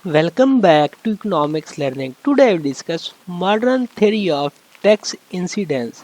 Welcome back to Economics Learning. Today we discuss modern theory of tax incidence.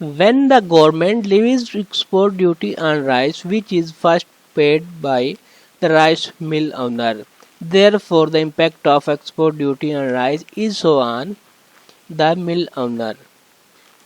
when the government levies export duty on rice which is first paid by the rice mill owner, therefore the impact of export duty on rice is so on the mill owner।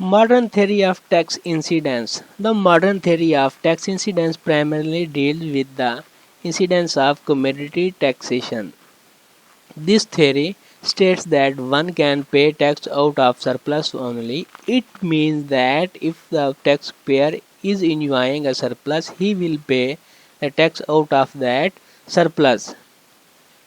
Modern theory of tax incidence. The modern theory of tax incidence primarily deals with the incidence of commodity taxation. This theory states that one can pay tax out of surplus only. It means that if the taxpayer is enjoying a surplus, he will pay the tax out of that surplus.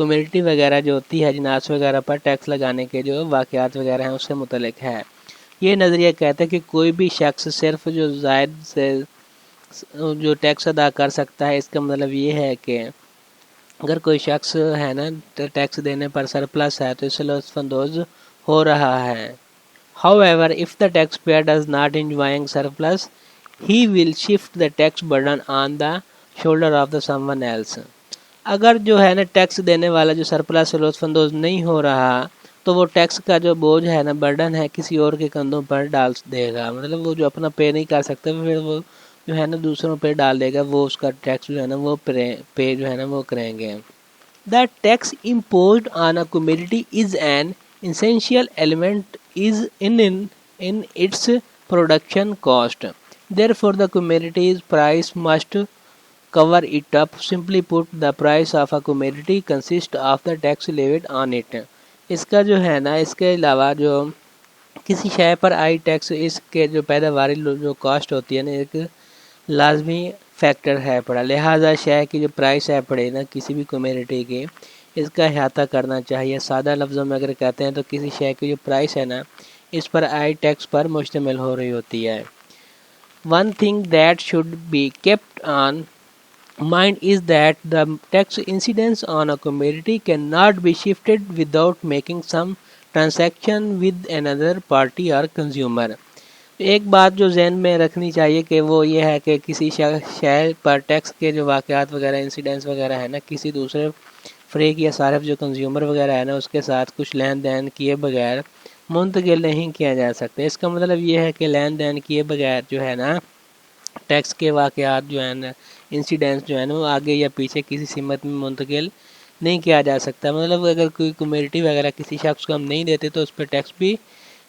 Community وغیرہ جو ہوتی ہے جناس وغیرہ پر tax لگانے کے جو واقعات وغیرہ ہیں اس سے متعلق ہے۔ یہ نظریہ کہتا ہے کہ کوئی بھی شخص صرف جو زائد سے جو ٹیکس ادا کر سکتا ہے، اس کا مطلب یہ ہے کہ اگر کوئی شخص ہے نا ٹیکس دینے پر سرپلس ہے تو اس سے لطف اندوز ہو رہا ہے۔ However, if the taxpayer does not enjoying surplus, he will shift the tax burden on the shoulder of the someone else. اگر جو ہے نا ٹیکس دینے والا جو سرپلس سے لطف اندوز نہیں ہو رہا تو وہ ٹیکس کا جو بوجھ ہے نا برڈن ہے کسی اور کے کندھوں پر ڈال دے گا، مطلب وہ جو اپنا پے نہیں کر سکتا پھر وہ جو ہے نا دوسروں پہ ڈال دے گا، وہ اس کا ٹیکس جو ہے نا وہ پے جو ہے نا وہ کریں گے۔ The tax imposed on a community is an essential element is in its production cost. Therefore, the community's price must cover it up. Simply put, the price of a commodity consists of the tax levied on it. اس کا جو ہے نا اس کے علاوہ جو کسی شے پر آئی tax اس کے جو پیداواری جو کاسٹ ہوتی ہے نا ایک لازمی فیکٹر ہے پڑا، لہٰذا شے کی جو پرائس ہے پڑے نا کسی بھی کمیونٹی کی اس کا احاطہ کرنا چاہیے۔ سادہ لفظوں میں اگر کہتے ہیں تو کسی شے کی جو پرائس ہے نا اس پر آئی ٹیکس پر مشتمل ہو رہی ہوتی ہے۔ One thing that should be kept on mind is that the tax incidence on a commodity cannot be shifted without making some transaction with another party or consumer. ایک بات جو ذہن میں رکھنی چاہیے کہ وہ یہ ہے کہ کسی شے پر ٹیکس کے جو واقعات وغیرہ انسیڈنس وغیرہ ہے نا کسی دوسرے فریق یا صارف جو کنزیومر وغیرہ ہے نا اس کے ساتھ کچھ لین دین کیے بغیر منتقل نہیں کیا جا سکتا۔ اس کا مطلب یہ ہے کہ لین دین کیے بغیر جو ہے نا ٹیکس کے واقعات جو ہے نا انسیڈنس جو ہے نا وہ آگے یا پیچھے کسی سمت میں منتقل نہیں کیا جا سکتا۔ مطلب اگر کوئی کمیونٹی وغیرہ کسی شخص کو ہم نہیں دیتے تو اس پہ ٹیکس بھی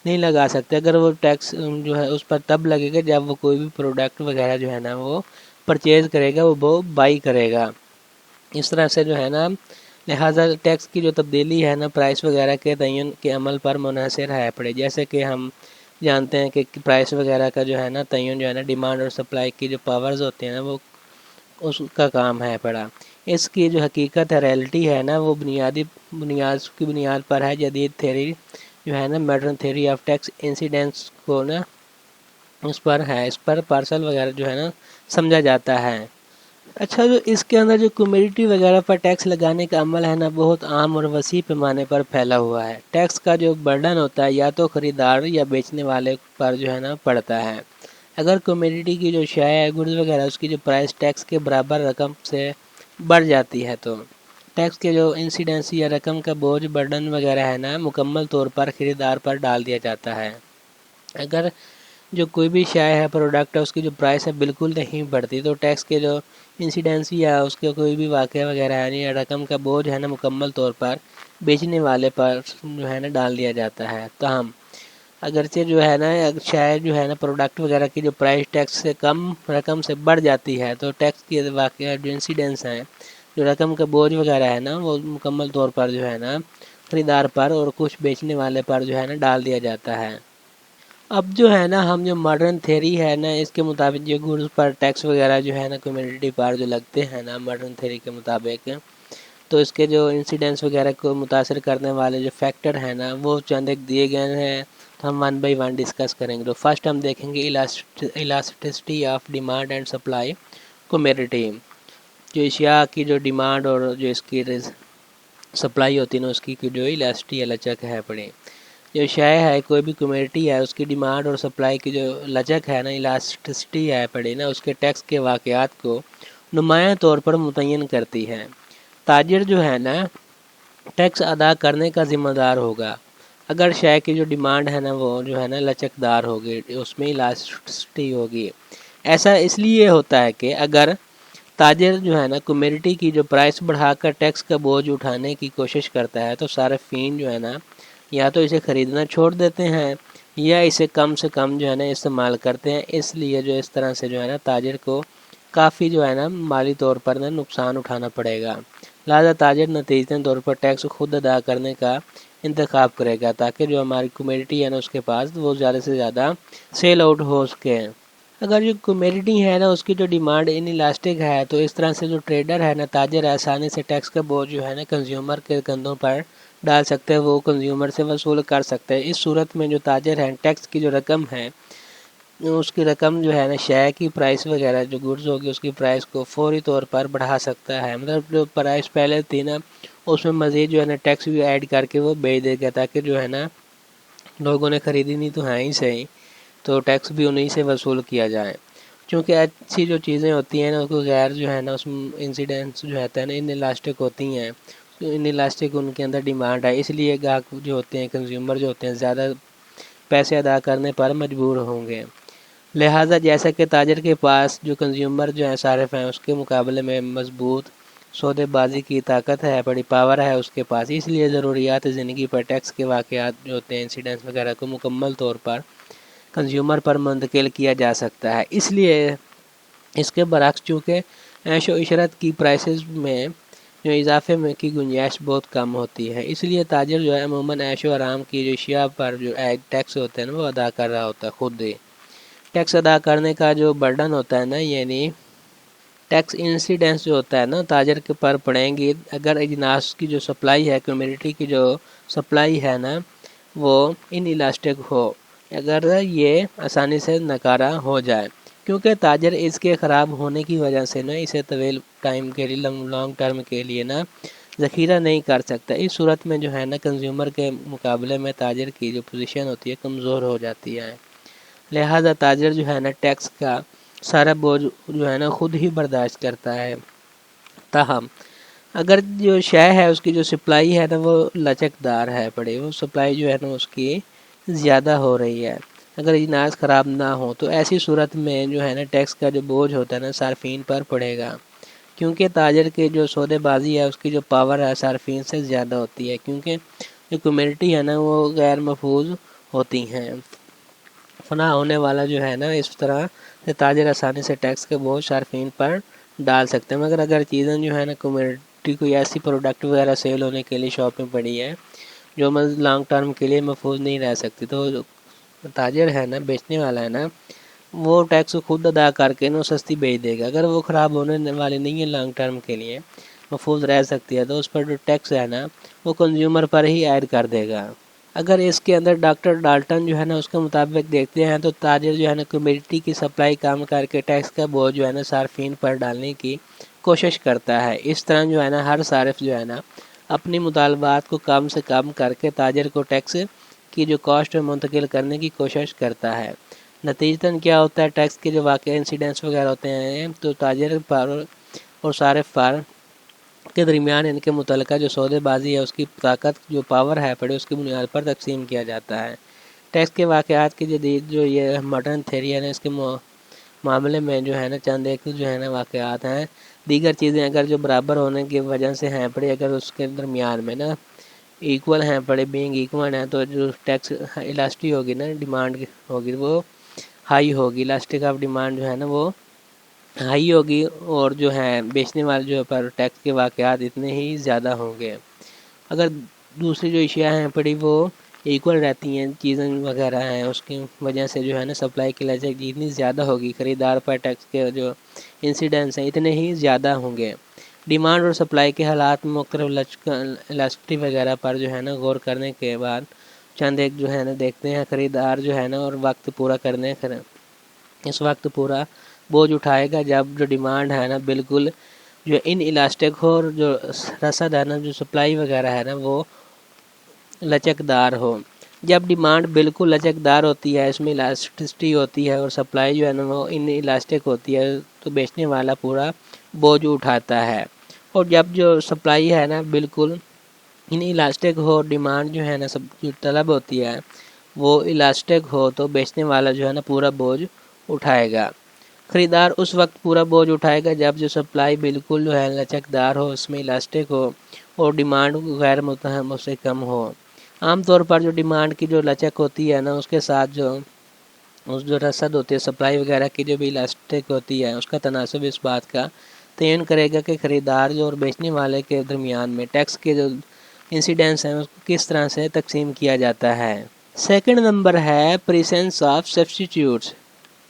نہیں لگا سکتے، اگر وہ ٹیکس جو ہے اس پر تب لگے گا جب وہ کوئی بھی پروڈکٹ وغیرہ جو ہے نا وہ پرچیز کرے گا، وہ بائی کرے گا۔ اس طرح سے جو ہے نا لہٰذا ٹیکس کی جو تبدیلی ہے نا پرائس وغیرہ کے تعین کے عمل پر منحصر ہے پڑے، جیسے کہ ہم جانتے ہیں کہ پرائس وغیرہ کا جو ہے نا تعین جو ہے نا ڈیمانڈ اور سپلائی کی جو پاورز ہوتے ہیں نا وہ اس کا کام ہے پڑا۔ اس کی جو حقیقت ہے ریئلٹی ہے نا وہ بنیاد کی بنیاد پر ہے جدید تھیوری جو ہے نا modern theory of tax incidence کو نا اس پر پارسل وغیرہ جو ہے نا سمجھا جاتا ہے۔ اچھا، جو اس کے اندر جو کمیونٹی وغیرہ پر ٹیکس لگانے کا عمل ہے نا بہت عام اور وسیع پیمانے پر پھیلا ہوا ہے۔ ٹیکس کا جو برڈن ہوتا ہے یا تو خریدار یا بیچنے والے پر جو ہے نا پڑتا ہے۔ اگر کمیونٹی کی جو شے ہے گڈز وغیرہ اس کی جو پرائس ٹیکس کے برابر رقم سے بڑھ جاتی ہے تو ٹیکس کے جو انسیڈنس یا رقم کا بوجھ برڈن وغیرہ ہے نا مکمل طور پر خریدار پر ڈال دیا جاتا ہے۔ اگر جو کوئی بھی شے ہے پروڈکٹ ہے اس کی جو پرائس ہے بالکل نہیں بڑھتی تو ٹیکس کے جو انسیڈنس یا اس کے کوئی بھی واقعہ وغیرہ ہے یا رقم کا بوجھ ہے نا مکمل طور پر بیچنے والے پر جو ہے نا ڈال دیا جاتا ہے۔ تاہم اگرچہ جو ہے نا شاید جو ہے نا پروڈکٹ وغیرہ کی جو پرائس ٹیکس سے کم رقم سے بڑھ جاتی ہے تو ٹیکس کے واقعہ جو انسیڈنس ہیں جو رقم کا بوجھ وغیرہ ہے نا وہ مکمل طور پر جو ہے نا خریدار پر اور کچھ بیچنے والے پر جو ہے نا ڈال دیا جاتا ہے۔ اب جو ہے نا ہم جو ماڈرن تھیوری ہے نا اس کے مطابق جو گڈز پر ٹیکس وغیرہ جو ہے نا کمیونٹی پر جو لگتے ہیں نا ماڈرن تھیوری کے مطابق تو اس کے جو انسیڈنس وغیرہ کو متاثر کرنے والے جو فیکٹر ہیں نا وہ چند ایک دیے گئے ہیں تو ہم 1 بائی 1 ڈسکس کریں گے۔ تو فرسٹ ہم دیکھیں گے elasticity of demand and supply community, جو اشیاء کی جو ڈیمانڈ اور جو اس کی سپلائی ہوتی ہے نا اس کی جو الاسٹی یا لچک ہے پڑی، جو شے ہے کوئی بھی کمیونٹی ہے اس کی ڈیمانڈ اور سپلائی کی جو لچک ہے نا الاسٹیسٹی ہے پڑی نا اس کے ٹیکس کے واقعات کو نمایاں طور پر متعین کرتی ہے۔ تاجر جو ہے نا ٹیکس ادا کرنے کا ذمہ دار ہوگا اگر شے کی جو ڈیمانڈ ہے نا وہ جو ہے نا لچکدار ہوگی، اس میں الاسٹیسٹی ہوگی۔ ایسا اس لیے ہوتا ہے کہ اگر تاجر جو ہے نا کمیونٹی کی جو پرائس بڑھا کر ٹیکس کا بوجھ اٹھانے کی کوشش کرتا ہے تو صارفین جو ہے نا یا تو اسے خریدنا چھوڑ دیتے ہیں یا اسے کم سے کم جو ہے نا استعمال کرتے ہیں۔ اس لیے جو اس طرح سے جو ہے نا تاجر کو کافی جو ہے نا مالی طور پر نا نقصان اٹھانا پڑے گا، لہٰذا تاجر نتیجتاً طور پر ٹیکس خود ادا کرنے کا انتخاب کرے گا تاکہ جو ہماری کمیونٹی ہے نا اس کے پاس وہ زیادہ سے زیادہ سیل آؤٹ ہو سکے۔ اگر جو کمیڈیٹی ہے نا اس کی جو ڈیمانڈ ان الاسٹک ہے تو اس طرح سے جو ٹریڈر ہے نا تاجر آسانی سے ٹیکس کا بوجھ جو ہے نا کنزیومر کے کندھوں پر ڈال سکتے ہیں، وہ کنزیومر سے وصول کر سکتے ہیں۔ اس صورت میں جو تاجر ہے ٹیکس کی جو رقم ہے اس کی رقم جو ہے نا شے کی پرائس وغیرہ جو گڈز ہوگی اس کی پرائس کو فوری طور پر بڑھا سکتا ہے، مطلب جو پرائس پہلے تھی نا اس میں مزید جو ہے نا ٹیکس بھی ایڈ کر کے وہ بیچ دے گا، تاکہ جو ہے نا لوگوں نے خریدی نہیں تو ہیں ہی صحیح، تو ٹیکس بھی انہیں سے وصول کیا جائے۔ چونکہ اچھی جو چیزیں ہوتی ہیں نا اس کو غیر جو ہے نا اس میں انسیڈنٹس جو ہوتا ہے نا ان الاسٹک ہوتی ہیں، تو ان الاسٹک ان کے اندر ڈیمانڈ ہے، اس لیے گاہک جو ہوتے ہیں کنزیومر جو ہوتے ہیں زیادہ پیسے ادا کرنے پر مجبور ہوں گے۔ لہٰذا جیسا کہ تاجر کے پاس جو کنزیومر جو ہے صارف ہیں اس کے مقابلے میں مضبوط سودے بازی کی طاقت ہے، بڑی پاور ہے اس کے پاس، اس لیے ضروریات زندگی پر ٹیکس کے واقعات جو ہوتے ہیں انسیڈنٹس وغیرہ کو مکمل طور پر کنزیومر پر منتقل کیا جا سکتا ہے۔ اس لیے اس کے برعکس چونکہ عیش و عشرت کی پرائسز میں جو اضافے میں کی گنجائش بہت کم ہوتی ہے، اس لیے تاجر جو ہے عموماً عیش و آرام کی جو اشیاء پر جو ٹیکس ہوتے ہیں نا وہ ادا کر رہا ہوتا ہے خود ہی۔ ٹیکس ادا کرنے کا جو برڈن ہوتا ہے نا یعنی ٹیکس انسیڈنس جو ہوتا ہے نا تاجر کے پر پڑیں گی اگر اجناس کی جو سپلائی ہے، کمیونٹی کی جو سپلائی ہے نا وہ ان الاسٹک ہو، اگر یہ آسانی سے ناکارہ ہو جائے، کیونکہ تاجر اس کے خراب ہونے کی وجہ سے نا اسے طویل ٹائم کے لیے لانگ ٹرم کے لیے نا ذخیرہ نہیں کر سکتا۔ اس صورت میں جو ہے نا کنزیومر کے مقابلے میں تاجر کی جو پوزیشن ہوتی ہے کمزور ہو جاتی ہے، لہذا تاجر جو ہے نا ٹیکس کا سارا بوجھ جو ہے نا خود ہی برداشت کرتا ہے۔ تاہم اگر جو شے ہے اس کی جو سپلائی ہے نا وہ لچک دار ہے بڑی، وہ سپلائی جو ہے نا اس کی زیادہ ہو رہی ہے، اگر اجناس خراب نہ ہو تو ایسی صورت میں جو ہے نا ٹیکس کا جو بوجھ ہوتا ہے نا صارفین پر پڑے گا، کیونکہ تاجر کے جو سودے بازی ہے اس کی جو پاور ہے صارفین سے زیادہ ہوتی ہے، کیونکہ جو کمیونٹی ہے نا وہ غیر محفوظ ہوتی ہیں۔ فنا ہونے والا جو ہے نا اس طرح سے تاجر آسانی سے ٹیکس کے بوجھ صارفین پر ڈال سکتے ہیں، مگر اگر چیزیں جو ہے نا کمیونٹی کوئی ایسی پروڈکٹ وغیرہ سیل ہونے کے لیے شاپ میں پڑی ہے جو لانگ ٹرم کے لیے محفوظ نہیں رہ سکتی، تو تاجر ہے نا بیچنے والا ہے نا وہ ٹیکس خود ادا کر کے نا سستی بیچ دے گا، اگر وہ خراب ہونے والی نہیں ہے لانگ ٹرم کے لیے محفوظ رہ سکتی ہے تو اس پر جو ٹیکس ہے نا وہ کنزیومر پر ہی ایڈ کر دے گا۔ اگر اس کے اندر ڈاکٹر ڈالٹن جو ہے نا اس کے مطابق دیکھتے ہیں تو تاجر جو ہے نا کمیونٹی کی سپلائی کم کر کے ٹیکس کا بوجھ جو ہے نا صارفین پر ڈالنے کی کوشش کرتا ہے، اس طرح جو ہے نا ہر صارف جو ہے نا اپنی مطالبات کو کم سے کم کر کے تاجر کو ٹیکس کی جو کاسٹ منتقل کرنے کی کوشش کرتا ہے۔ نتیجتاً کیا ہوتا ہے ٹیکس کے جو واقع انسیڈنٹس وغیرہ ہوتے ہیں تو تاجر پر اور صارف پر کے درمیان ان کے متعلقہ جو سودے بازی ہے اس کی طاقت جو پاور ہے پڑے اس کی بنیاد پر تقسیم کیا جاتا ہے۔ ٹیکس کے واقعات کی جدید جو یہ ماڈرن تھیوری ہے نا اس کے معاملے میں جو ہے نا چند ایک جو ہے نا واقعات ہیں، دیگر چیزیں اگر جو برابر ہونے کی وجہ سے ہیں پڑے اگر اس کے درمیان میں نا ایکول ہیں پڑے بینگ ایکول ہیں تو جو ٹیکس الاسٹی ہوگی نا ڈیمانڈ ہوگی وہ ہائی ہوگی، الاسٹک آف ڈیمانڈ جو ہے نا وہ ہائی ہوگی، اور جو ہے بیچنے والے جو پر ٹیکس کے واقعات اتنے ہی زیادہ ہوں گے۔ اگر دوسری جو اشیاء ہیں پڑی وہ ایکول رہتی ہیں چیزیں وغیرہ ہیں اس کی وجہ سے جو ہے نا سپلائی کی لچک جتنی زیادہ ہوگی خریدار پر ٹیکس کے جو انسیڈنس ہیں اتنے ہی زیادہ ہوں گے۔ ڈیمانڈ اور سپلائی کے حالات میں مختلف الاسٹی وغیرہ پر جو ہے نا غور کرنے کے بعد چند ایک جو ہے نا دیکھتے ہیں خریدار جو ہے نا اور وقت پورا کرنے اس وقت پورا بوجھ اٹھائے گا جب جو ڈیمانڈ ہے نا بالکل جو ان الاسٹک ہو اور جو رسد ہے نا جو سپلائی وغیرہ ہے نا وہ لچک دار ہو۔ جب ڈیمانڈ بالکل لچک دار ہوتی ہے اس میں الاسٹسٹی ہوتی ہے اور سپلائی جو ہے نا وہ ان الاسٹک ہوتی ہے تو بیچنے والا پورا بوجھ اٹھاتا ہے، اور جب جو سپلائی ہے نا بالکل ان الاسٹک ہو، ڈیمانڈ جو ہے نا سب جو طلب ہوتی ہے وہ الاسٹک ہو تو بیچنے والا جو ہے نا پورا بوجھ اٹھائے گا۔ خریدار اس وقت پورا بوجھ اٹھائے گا جب جو سپلائی بالکل جو ہے لچک دار ہو، اس میں الاسٹک ہو اور ڈیمانڈ غیر متہم سے کم ہو۔ عام طور پر جو ڈیمانڈ کی جو لچک ہوتی ہے نا اس کے ساتھ جو رسد ہوتی ہے سپلائی وغیرہ کی جو بھی الاسٹک ہوتی ہے اس کا تناسب اس بات کا تعین کرے گا کہ خریدار جو اور بیچنے والے کے درمیان میں ٹیکس کے جو انسیڈنس ہیں اس کو کس طرح سے تقسیم کیا جاتا ہے۔ سیکنڈ نمبر ہے پریسنس آف سبسٹیٹیوٹس۔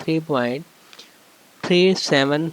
3.37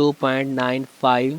2.95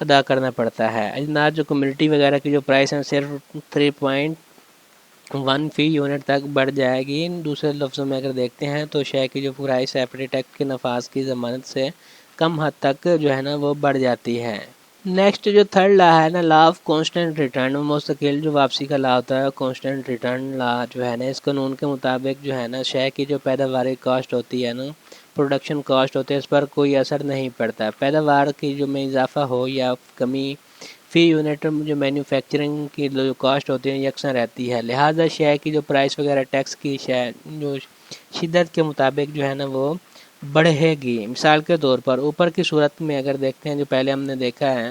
ادا کرنا پڑتا ہے۔ اجناس جو کمیونٹی وغیرہ کی جو پرائس ہیں صرف 3.1 فی یونٹ تک بڑھ جائے گی۔ دوسرے لفظوں میں اگر دیکھتے ہیں تو شے کی جو پرائس ہے اپنے ٹیکس کے نفاذ کی ضمانت سے کم حد تک جو ہے نا وہ بڑھ جاتی ہے۔ نیکسٹ جو تھرڈ لا ہے نا، لا آف کانسٹنٹ ریٹرن، مستقل جو واپسی کا لا ہوتا ہے، کانسٹنٹ ریٹرن لا جو ہے نا، اس قانون کے مطابق جو ہے نا شے کی جو پیداواری کاسٹ ہوتی ہے نا، پروڈکشن کاسٹ ہوتے ہیں، اس پر کوئی اثر نہیں پڑتا۔ پیداوار کی جو میں اضافہ ہو یا کمی، فی یونٹ جو مینوفیکچرنگ کی جو کاسٹ ہوتی ہے یکساں رہتی ہے، لہٰذا شے کی جو پرائس وغیرہ ٹیکس کی جو شدت کے مطابق جو ہے نا وہ بڑھے گی۔ مثال کے طور پر اوپر کی صورت میں اگر دیکھتے ہیں جو پہلے ہم نے دیکھا ہے،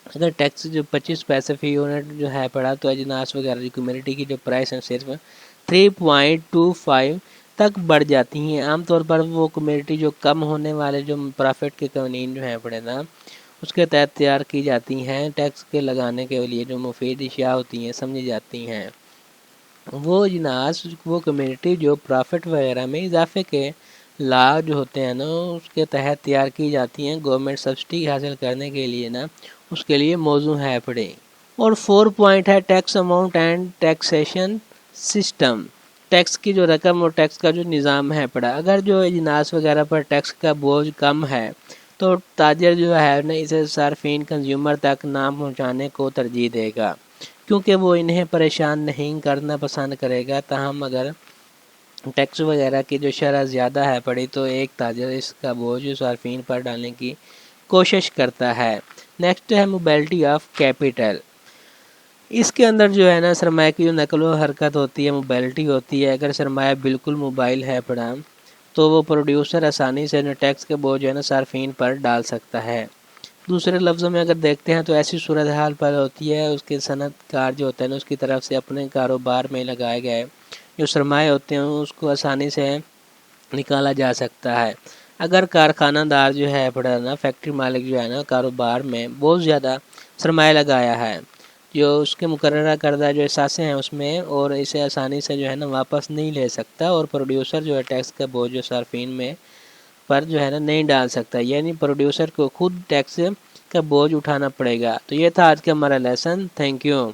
اگر ٹیکس جو 25 پیسے فی یونٹ جو ہے پڑا تو اجناس وغیرہ کی کمیونٹی کی جو پرائس ہیں صرف 3.25 تک بڑھ جاتی ہیں۔ عام طور پر وہ کمیونٹی جو کم ہونے والے جو پرافٹ کے قوانین جو ہیں پڑے نا اس کے تحت تیار کی جاتی ہیں، ٹیکس کے لگانے کے لیے جو مفید اشیاء ہوتی ہیں سمجھی جاتی ہیں۔ وہ اجناس وہ کمیونٹی جو پرافٹ وغیرہ میں اضافے کے لا جو ہوتے ہیں نا اس کے تحت تیار کی جاتی ہیں، گورنمنٹ سبسڈی حاصل کرنے کے لیے نا اس کے لیے موزوں ہے پڑے۔ اور 4 پوائنٹ ہے tax amount and taxation system, tax کی جو رقم اور ٹیکس کا جو نظام ہے پڑا۔ اگر جو اجناس وغیرہ پر ٹیکس کا بوجھ کم ہے تو تاجر جو ہے نا اسے صارفین کنزیومر تک نہ پہنچانے کو ترجیح دے گا، کیونکہ وہ انہیں پریشان نہیں کرنا پسند کرے گا۔ تاہم اگر ٹیکس وغیرہ کی جو شرح زیادہ ہے پڑی تو ایک تاجر اس کا بوجھ صارفین پر ڈالنے کی کوشش کرتا ہے۔ نیکسٹ ہے موبیلٹی آف کیپیٹل، اس کے اندر جو ہے نا سرمایہ کی جو نقل و حرکت ہوتی ہے موبیلٹی ہوتی ہے۔ اگر سرمایہ بالکل موبائل ہے پڑا تو وہ پروڈیوسر آسانی سے ٹیکس کے بوجھ ہے نا صارفین پر ڈال سکتا ہے۔ دوسرے لفظوں میں اگر دیکھتے ہیں تو ایسی صورتحال پر ہوتی ہے اس کے صنعت کار جو ہوتا ہے نا اس کی طرف سے اپنے کاروبار میں لگائے گئے جو سرمایہ ہوتے ہیں اس کو آسانی سے نکالا جا سکتا ہے۔ اگر کارخانہ دار جو ہے بڑا نا فیکٹری مالک جو ہے نا کاروبار میں بہت زیادہ سرمایہ لگایا ہے جو اس کے مقررہ کردہ جو اثاثے ہیں اس میں، اور اسے آسانی سے جو ہے نا واپس نہیں لے سکتا، اور پروڈیوسر جو ہے ٹیکس کا بوجھ جو صارفین میں پر جو ہے نا نہیں ڈال سکتا، یعنی پروڈیوسر کو خود ٹیکس کا بوجھ اٹھانا پڑے گا۔ تو یہ تھا آج کا ہمارا لیسن۔ Thank you.